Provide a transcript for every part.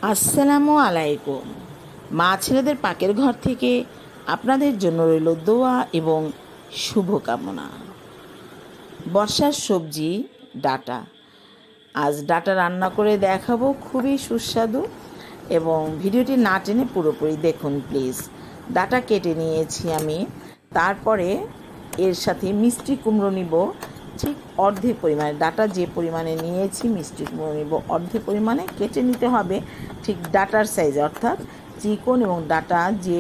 আসসালামু আলাইকুম। মা ছেলেদের পাকের ঘর থেকে আপনাদের জন্য রইল দোয়া এবং শুভকামনা। বর্ষার সবজি ডাঁটা। আজ ডাঁটা রান্না করে দেখাবো, খুবই সুস্বাদু, এবং ভিডিওটি না টেনে পুরোপুরি দেখুন প্লিজ। ডাঁটা কেটে নিয়েছি আমি, তারপরে এর সাথে মিষ্টি কুমড়ো নিব ঠিক অর্ধেক পরিমাণে। ডাঁটা যে পরিমাণে নিয়েছি মিষ্টি কুমড়ো নিব অর্ধেক পরিমাণে। কেটে নিতে হবে ঠিক ডাঁটার সাইজে, অর্থাৎ চিকন এবং ডাঁটা যে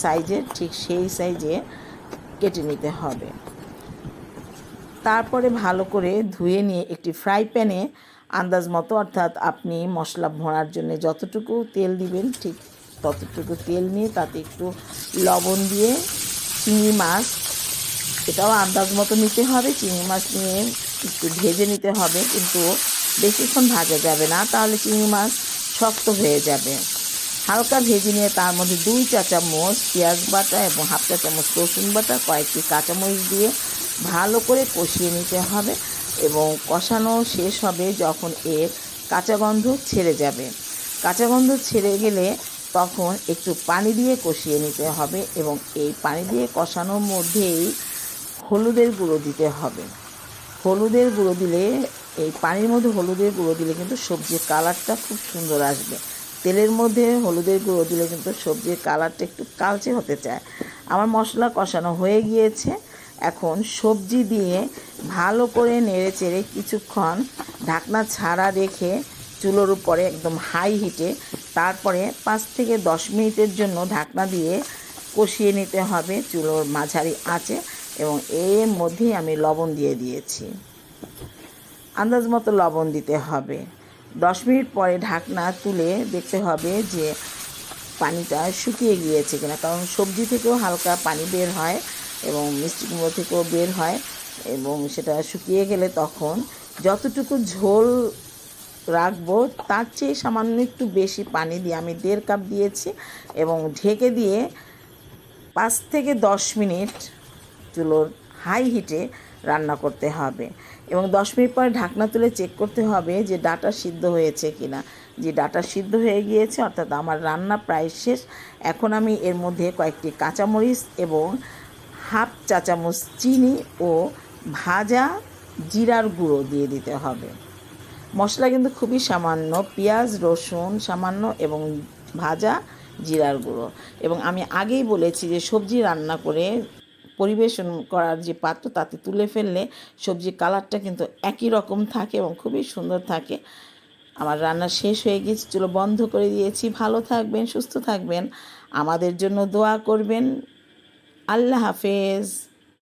সাইজের ঠিক সেই সাইজে কেটে নিতে হবে। তারপরে ভালো করে ধুয়ে নিয়ে একটি ফ্রাই প্যানে আন্দাজ মতো, অর্থাৎ আপনি মশলা ভরার জন্য যতটুকু তেল দিবেন ঠিক ততটুকু তেল নিয়ে তাতে একটু লবণ দিয়ে চিংড়ি মাছ, এটাও আন্দাজ মতো নিতে হবে। চিংড়ি মাছ নিয়ে একটু ভেজে নিতে হবে, কিন্তু বেশিক্ষণ ভাজা যাবে না, তাহলে চিংড়ি মাছ শক্ত হয়ে যাবে। হালকা ভেজে নিয়ে তার মধ্যে 2 চা চামচ পেঁয়াজ বাটা এবং 1/2 চা চামচ রসুন বাটা, কয়েকটি কাঁচামরিচ দিয়ে ভালো করে কষিয়ে নিতে হবে। এবং কষানো শেষ হবে যখন এর কাঁচা গন্ধ ছেড়ে যাবে। কাঁচা গন্ধ ছেড়ে গেলে তখন একটু পানি দিয়ে কষিয়ে নিতে হবে, এবং এই পানি দিয়ে কষানোর মধ্যেই হলুদের গুঁড়ো দিতে হবে। হলুদের গুঁড়ো দিলে, এই পানির মধ্যে হলুদের গুঁড়ো দিলে কিন্তু সবজির কালারটা খুব সুন্দর আসবে। তেলের মধ্যে হলুদের গুঁড়ো দিলে কিন্তু সবজির কালারটা একটু কালচে হতে চায়। আমার মশলা কষানো হয়ে গিয়েছে, এখন সবজি দিয়ে ভালো করে নেড়ে চেড়ে কিছুক্ষণ ঢাকনা ছাড়া রেখে চুলোর উপরে একদম হাই হিটে তারপরে 5 থেকে 10 মিনিটের জন্য ঢাকনা দিয়ে কষিয়ে নিতে হবে চুলোর মাঝারি আঁচে। এবং এর মধ্যেই আমি লবণ দিয়ে দিয়েছি, আন্দাজ মতো লবণ দিতে হবে। 10 মিনিট পরে ঢাকনা তুলে দেখতে হবে যে পানিটা শুকিয়ে গিয়েছে কিনা, কারণ সবজি থেকেও হালকা পানি বের হয় এবং মিষ্টি কুমড়ো থেকেও বের হয়, এবং সেটা শুকিয়ে গেলে তখন যতটুকু ঝোল রাখবো তার চেয়ে সামান্য একটু বেশি পানি দিয়ে আমি 1.5 কাপ দিয়েছি, এবং ঢেকে দিয়ে 5 থেকে 10 মিনিট চুলোর হাই হিটে রান্না করতে হবে। এবং 10 মিনিট পরে ঢাকনা তুলে চেক করতে হবে যে ডাঁটা সিদ্ধ হয়েছে কিনা। যে ডাঁটা সিদ্ধ হয়ে গিয়েছে, অর্থাৎ আমার রান্না প্রায় শেষ। এখন আমি এর মধ্যে কয়েকটি কাঁচামরিচ এবং 1/2 চা চামচ চিনি ও ভাজা জিরার গুঁড়ো দিয়ে দিতে হবে। মশলা কিন্তু খুবই সামান্য, পেঁয়াজ রসুন সামান্য এবং ভাজা জিরার গুঁড়ো। এবং আমি আগেই বলেছি যে সবজি রান্না করে পরিবেশন করার যে পাত্র তাতে তুলে ফেললে সবজির কালারটা কিন্তু একই রকম থাকে এবং খুবই সুন্দর থাকে। আমার রান্না শেষ হয়ে গিয়েছে, চুলো বন্ধ করে দিয়েছি। ভালো থাকবেন, সুস্থ থাকবেন, আমাদের জন্য দোয়া করবেন। আল্লাহ হাফেজ।